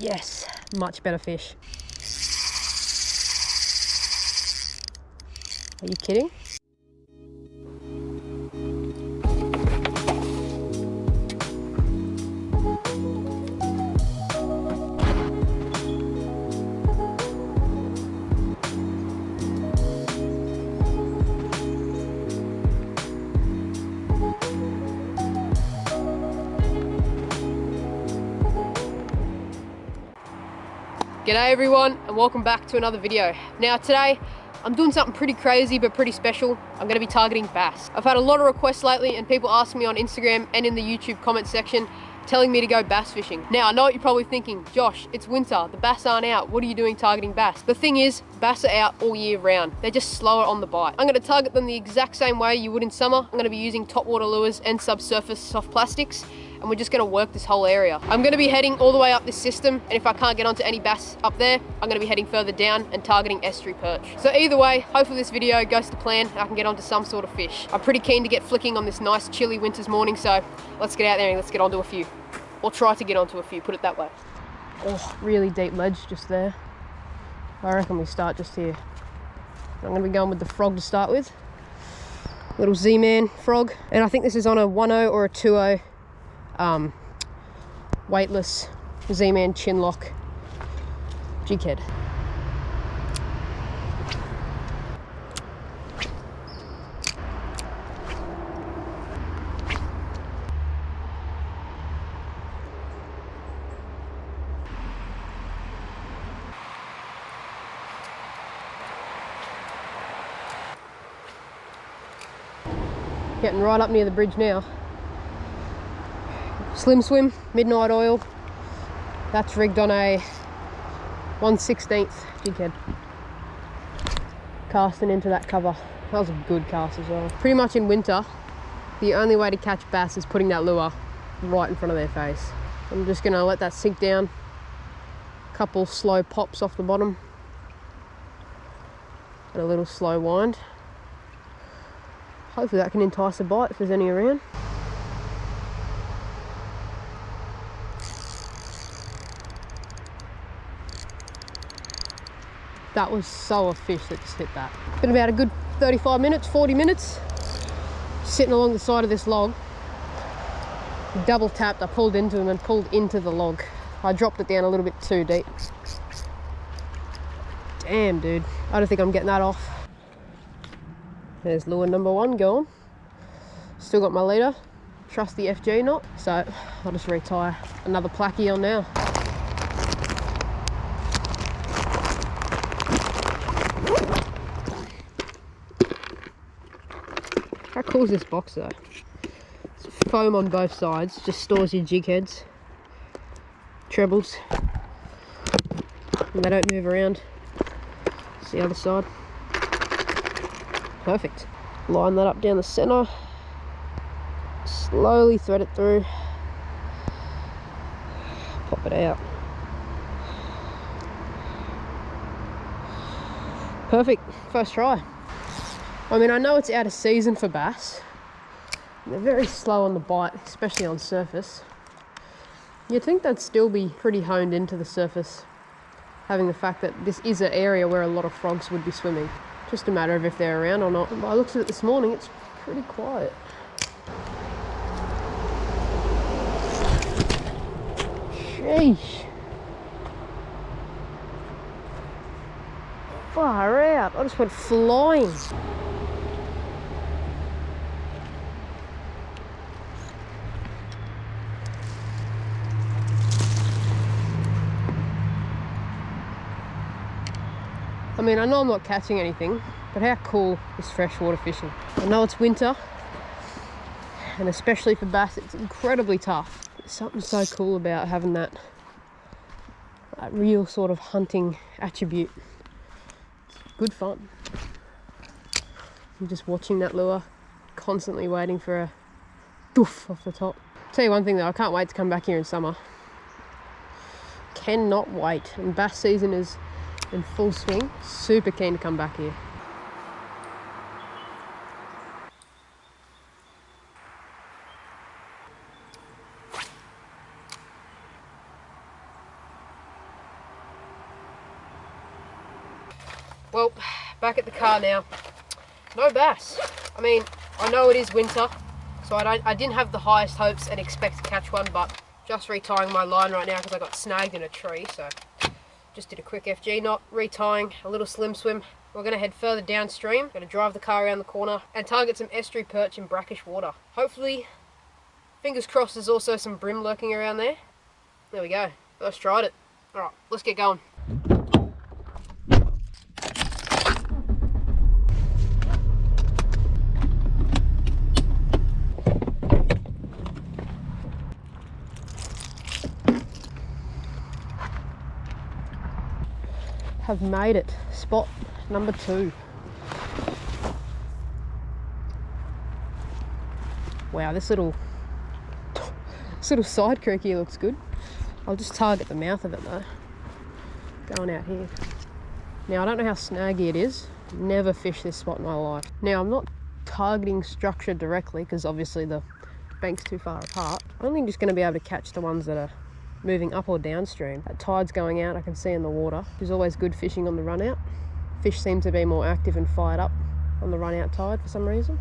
Yes, much better fish. Are you kidding? G'day everyone, and welcome back to another video. Now today, I'm doing something pretty crazy but pretty special. I'm going to be targeting bass. I've had a lot of requests lately and people ask me on Instagram and in the YouTube comment section telling me to go bass fishing. Now I know what you're probably thinking, Josh, it's winter, the bass aren't out, what are you doing targeting bass? The thing is, bass are out all year round. They're just slower on the bite. I'm going to target them the exact same way you would in summer. I'm going to be using topwater lures and subsurface soft plastics, and we're just going to work this whole area. I'm going to be heading all the way up this system, and if I can't get onto any bass up there, I'm going to be heading further down and targeting estuary perch. So either way, hopefully this video goes to plan and I can get onto some sort of fish. I'm pretty keen to get flicking on this nice chilly winter's morning, so let's get out there and let's get onto a few. Or try to get onto a few, put it that way. Oh, really deep ledge just there. I reckon we start just here. I'm going to be going with the frog to start with. Little Zman frog. And I think this is on a 1.0 or a 2.0 weightless Zman chin lock jig head. Getting right up near the bridge now. Slim swim, midnight oil. That's rigged on a 1/16 jig head. Casting into that cover. That was a good cast as well. Pretty much in winter, the only way to catch bass is putting that lure right in front of their face. I'm just gonna let that sink down. Couple slow pops off the bottom. And a little slow wind. Hopefully that can entice a bite if there's any around. That was so a fish that just hit that. Been about a good 35 minutes, 40 minutes, sitting along the side of this log. Double tapped, I pulled into him and pulled into the log. I dropped it down a little bit too deep. Damn, dude. I don't think I'm getting that off. There's lure number one going. Still got my leader, trusty FG knot, so I'll just retie another placky on now. How cool is this box though? It's foam on both sides, just stores your jig heads, trebles, and they don't move around. It's the other side. Perfect. Line that up down the center. Slowly thread it through. Pop it out. Perfect. First try. I mean, I know it's out of season for bass. They're very slow on the bite, especially on surface. You'd think they'd still be pretty honed into the surface, having the fact that this is an area where a lot of frogs would be swimming. Just a matter of if they're around or not. But I looked at it this morning, it's pretty quiet. Sheesh. Far out. I just went flying. I mean, I know I'm not catching anything, but how cool is freshwater fishing? I know it's winter, and especially for bass, it's incredibly tough. There's something so cool about having that real sort of hunting attribute. It's good fun. I'm just watching that lure, constantly waiting for a doof off the top. Tell you one thing though, I can't wait to come back here in summer. Cannot wait, and bass season is in full swing. Super keen to come back here. Well, back at the car now. No bass. I mean, I know it is winter, so I didn't have the highest hopes and expect to catch one, but just retying my line right now because I got snagged in a tree, so just did a quick FG knot, retying, a little slim swim. We're going to head further downstream, going to drive the car around the corner and target some estuary perch in brackish water. Hopefully, fingers crossed, there's also some bream lurking around there. There we go, first tried it. Alright, let's get going. Have made it. Spot number 2. Wow, this little side creek here looks good. I'll just target the mouth of it though. Going out here. Now I don't know how snaggy it is. Never fished this spot in my life. Now I'm not targeting structure directly because obviously the bank's too far apart. I'm only just going to be able to catch the ones that are moving up or downstream. That tide's going out, I can see in the water. There's always good fishing on the run out. Fish seem to be more active and fired up on the run out tide for some reason.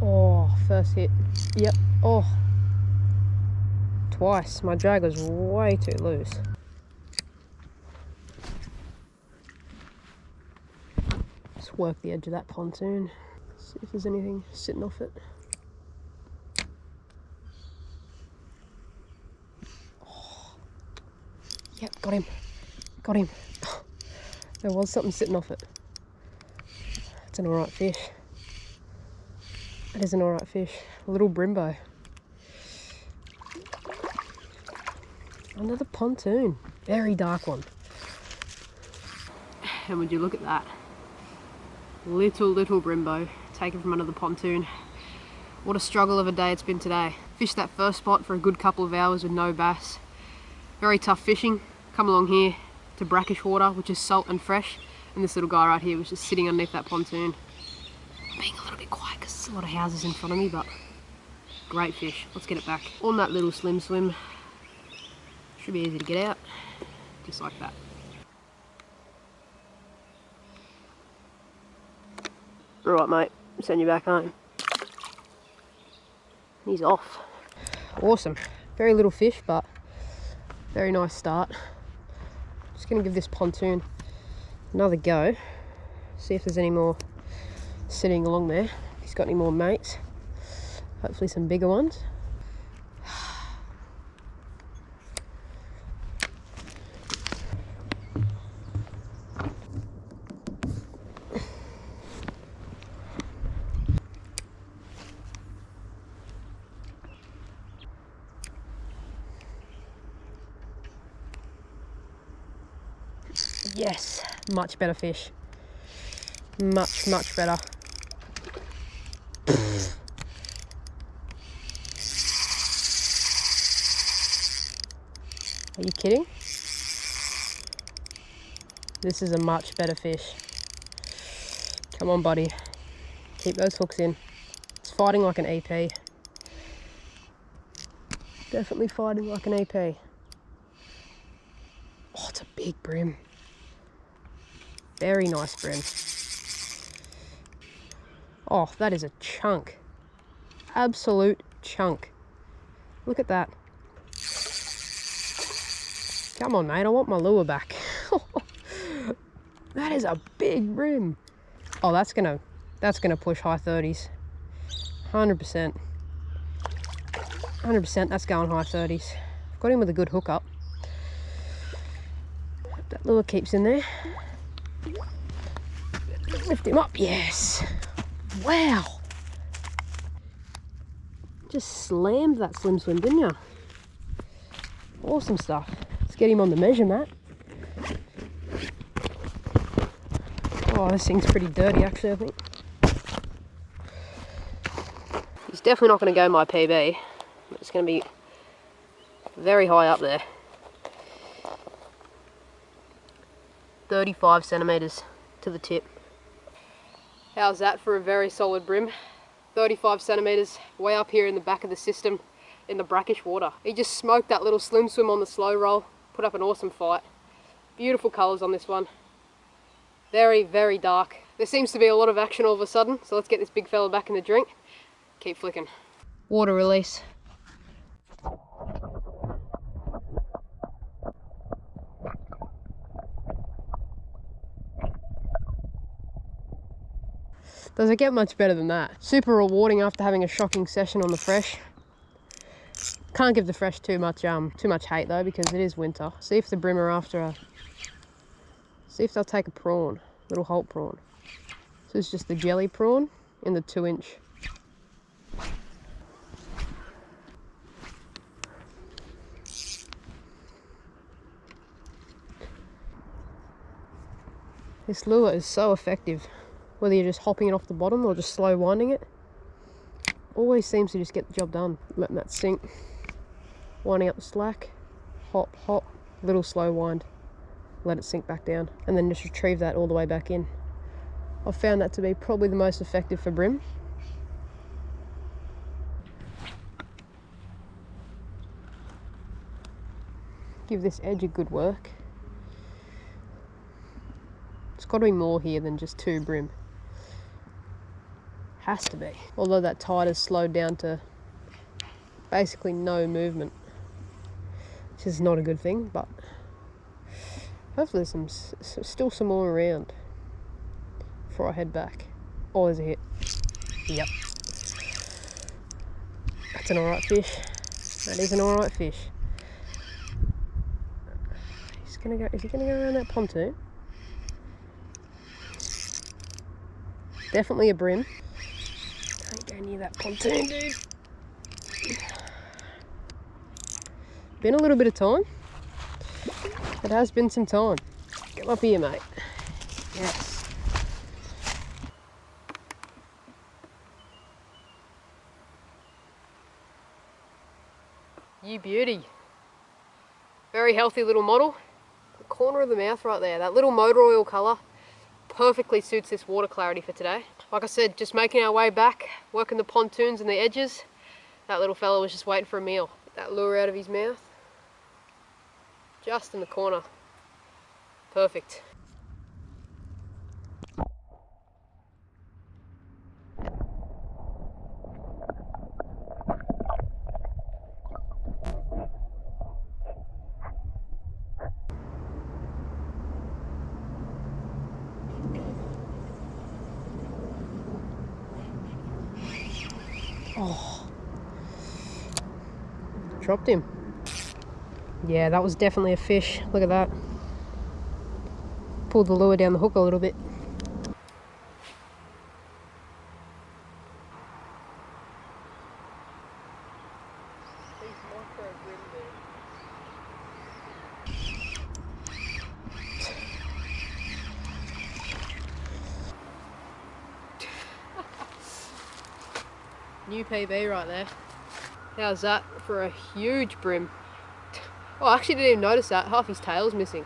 Oh, first hit. Yep. Oh. Twice. My drag was way too loose. Just work the edge of that pontoon. See if there's anything sitting off it. Yep, got him. Got him. There was something sitting off it. It's an alright fish. It is an alright fish. A little brimbo. Under the pontoon. Very dark one. And would you look at that? Little brimbo taken from under the pontoon. What a struggle of a day it's been today. Fished that first spot for a good couple of hours with no bass. Very tough fishing. Come along here to brackish water, which is salt and fresh, and this little guy right here was just sitting underneath that pontoon. Being a little bit quiet because there's a lot of houses in front of me, but great fish. Let's get it back. On that little slim swim. Should be easy to get out, just like that. Alright mate, send you back home. He's off. Awesome. Very little fish, but very nice start. Just going to give this pontoon another go. See if there's any more sitting along there. If he's got any more mates. Hopefully some bigger ones. Yes, much better fish. Much better. Are you kidding? This is a much better fish. Come on, buddy. Keep those hooks in. It's fighting like an EP. Definitely fighting like an EP. Oh, it's a big bream. Very nice bream. Oh, that is a chunk. Absolute chunk. Look at that. Come on, mate, I want my lure back. That is a big bream. Oh, that's gonna push high 30s. 100%. 100%, that's going high 30s. Got him with a good hook up. That lure keeps in there. Lift him up, yes. Wow. Just slammed that slim swim, didn't you? Awesome stuff. Let's get him on the measure mat. Oh, this thing's pretty dirty actually, I think. He's definitely not going to go my PB. It's going to be very high up there. 35 centimetres to the tip. How's that for a very solid bream? 35 centimetres, way up here in the back of the system in the brackish water. He just smoked that little slim swim on the slow roll, put up an awesome fight. Beautiful colours on this one. Very, very dark. There seems to be a lot of action all of a sudden, so let's get this big fella back in the drink. Keep flicking. Water release. Doesn't get much better than that. Super rewarding after having a shocking session on the fresh. Can't give the fresh too much hate though, because it is winter. See if the bream are after a... See if they'll take a prawn, little Holt prawn. So it's just the jelly prawn in the 2-inch. This lure is so effective. Whether you're just hopping it off the bottom or just slow winding it, always seems to just get the job done. Letting that sink, winding up the slack, hop, hop, little slow wind, let it sink back down, and then just retrieve that all the way back in. I've found that to be probably the most effective for bream. Give this edge a good work. It's got to be more here than just 2 bream. Has to be. Although that tide has slowed down to basically no movement, which is not a good thing, but hopefully there's still some more around before I head back. Oh, there's a hit. Yep. That's an alright fish. That is an alright fish. Is he gonna go around that pontoon? Definitely a bream. Don't go near that pontoon, dude. Been a little bit of time. It has been some time. Come up here, mate. Yes. You beauty. Very healthy little model. The corner of the mouth right there. That little motor oil colour perfectly suits this water clarity for today. Like I said, just making our way back, working the pontoons and the edges. That little fella was just waiting for a meal. Get that lure out of his mouth. Just in the corner. Perfect. Oh, dropped him. Yeah, that was definitely a fish. Look at that. Pulled the lure down the hook a little bit. New PB right there. How's that for a huge bream? Oh, I actually didn't even notice that. Half his tail's missing.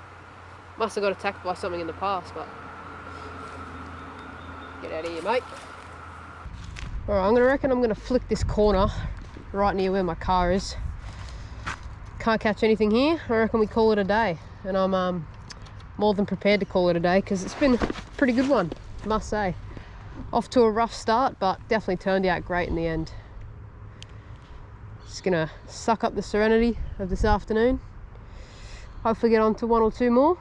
Must have got attacked by something in the past, but... Get out of here, mate. Alright, I'm gonna reckon I'm gonna flick this corner right near where my car is. Can't catch anything here. I reckon we call it a day. And I'm more than prepared to call it a day, because it's been a pretty good one, I must say. Off to a rough start, but definitely turned out great in the end. Just gonna suck up the serenity of this afternoon. Hopefully get on to 1 or 2 more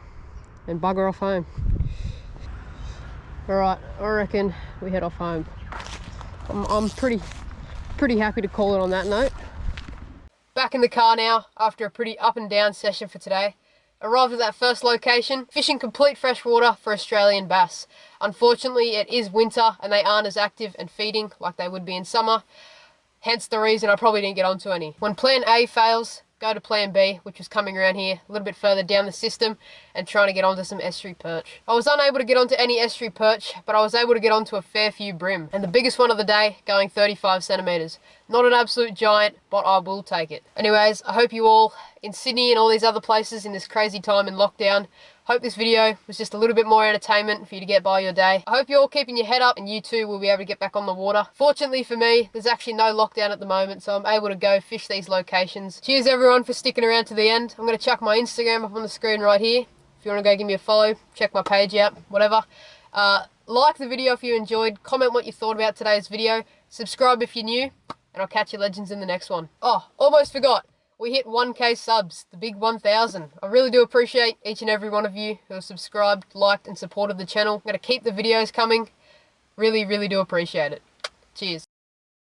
and bugger off home. Alright, I reckon we head off home. I'm pretty happy to call it on that note. Back in the car now after a pretty up and down session for today. Arrived at that first location, fishing complete freshwater for Australian bass. Unfortunately, it is winter and they aren't as active and feeding like they would be in summer. Hence the reason I probably didn't get onto any. When plan A fails, go to plan B, which was coming around here a little bit further down the system and trying to get onto some estuary perch. I was unable to get onto any estuary perch, but I was able to get onto a fair few bream. And the biggest one of the day, going 35 centimetres. Not an absolute giant, but I will take it. Anyways, I hope you all in Sydney and all these other places in this crazy time in lockdown, hope this video was just a little bit more entertainment for you to get by your day. I hope you're all keeping your head up and you too will be able to get back on the water. Fortunately for me, there's actually no lockdown at the moment, so I'm able to go fish these locations. Cheers everyone for sticking around to the end. I'm going to chuck my Instagram up on the screen right here. If you want to go give me a follow, check my page out, whatever. Like the video if you enjoyed, comment what you thought about today's video, subscribe if you're new, and I'll catch you legends in the next one. Oh, almost forgot. We hit 1K subs, the big 1,000. I really do appreciate each and every one of you who have subscribed, liked, and supported the channel. I'm going to keep the videos coming. Really, really do appreciate it. Cheers.